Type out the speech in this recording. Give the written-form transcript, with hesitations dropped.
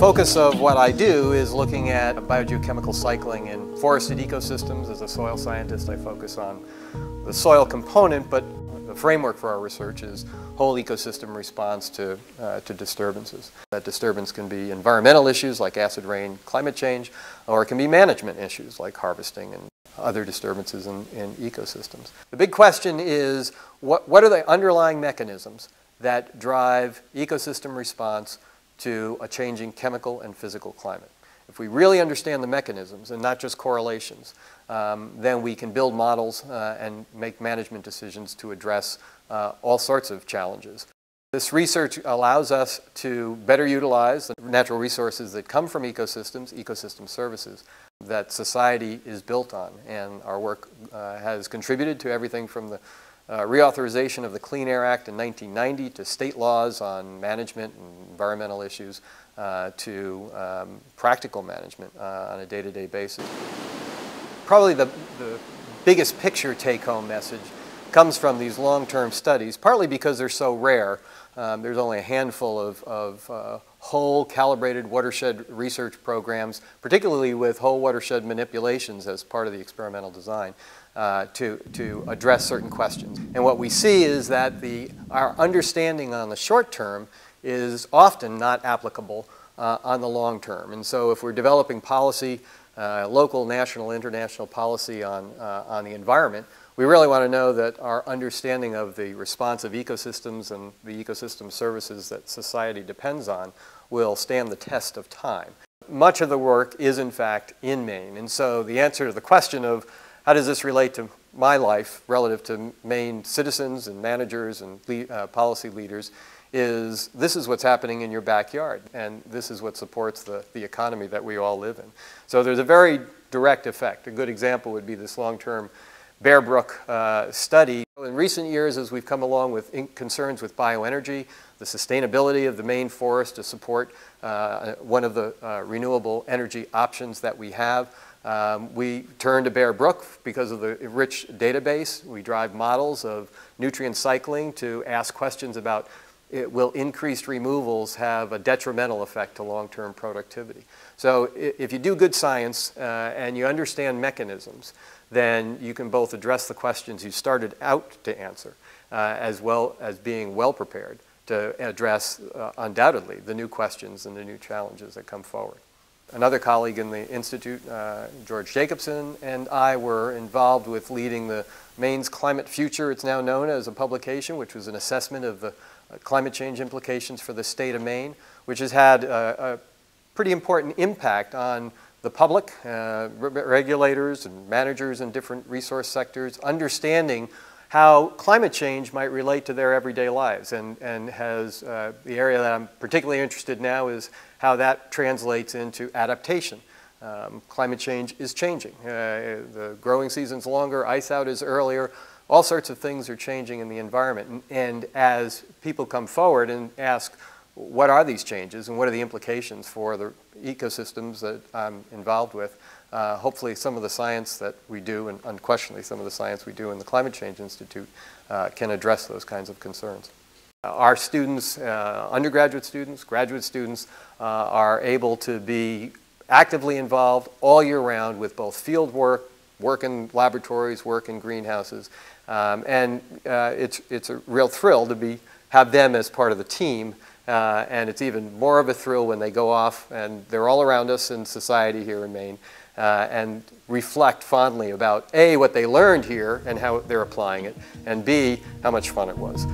focus of what I do is looking at biogeochemical cycling in forested ecosystems. As a soil scientist, I focus on the soil component, but the framework for our research is whole ecosystem response to disturbances. That disturbance can be environmental issues like acid rain, climate change, or it can be management issues like harvesting and other disturbances in ecosystems. The big question is, what are the underlying mechanisms that drive ecosystem response to a changing chemical and physical climate? If we really understand the mechanisms and not just correlations, then we can build models and make management decisions to address all sorts of challenges. This research allows us to better utilize the natural resources that come from ecosystems, ecosystem services that society is built on. And our work has contributed to everything from the reauthorization of the Clean Air Act in 1990 to state laws on management and environmental issues to practical management on a day-to-day basis. Probably the biggest picture take-home message comes from these long-term studies, partly because they're so rare. There's only a handful of whole calibrated watershed research programs, particularly with whole watershed manipulations as part of the experimental design, to address certain questions. And what we see is that our understanding on the short term is often not applicable on the long term. And so if we're developing policy, local, national, international policy on the environment, we really want to know that our understanding of the response of ecosystems and the ecosystem services that society depends on will stand the test of time. Much of the work is, in fact, in Maine. And so the answer to the question of how does this relate to my life relative to Maine citizens and managers and policy leaders is this is what's happening in your backyard, and this is what supports the economy that we all live in. So there's a very direct effect. A good example would be this long-term Bear Brook study. In recent years, as we've come along with concerns with bioenergy, the sustainability of the Maine forest to support one of the renewable energy options that we have, we turn to Bear Brook because of the rich database. We drive models of nutrient cycling to ask questions about will increased removals have a detrimental effect to long-term productivity. So if you do good science and you understand mechanisms, then you can both address the questions you started out to answer as well as being well prepared to address undoubtedly the new questions and the new challenges that come forward. Another colleague in the Institute, George Jacobson, and I were involved with leading the Maine's Climate Future, it's now known as a publication, which was an assessment of the climate change implications for the state of Maine, which has had a pretty important impact on the public, regulators and managers in different resource sectors, understanding how climate change might relate to their everyday lives. And has the area that I'm particularly interested now is how that translates into adaptation. Climate change is changing. The growing season's longer, ice out is earlier. All sorts of things are changing in the environment. And as people come forward and ask, what are these changes and what are the implications for the ecosystems that I'm involved with? Hopefully some of the science that we do, and unquestionably some of the science we do in the Climate Change Institute, can address those kinds of concerns. Our students, undergraduate students, graduate students, are able to be actively involved all year round with both field work, work in laboratories, work in greenhouses, and it's a real thrill to have them as part of the team. And it's even more of a thrill when they go off and they're all around us in society here in Maine and reflect fondly about A, what they learned here and how they're applying it, and B, how much fun it was.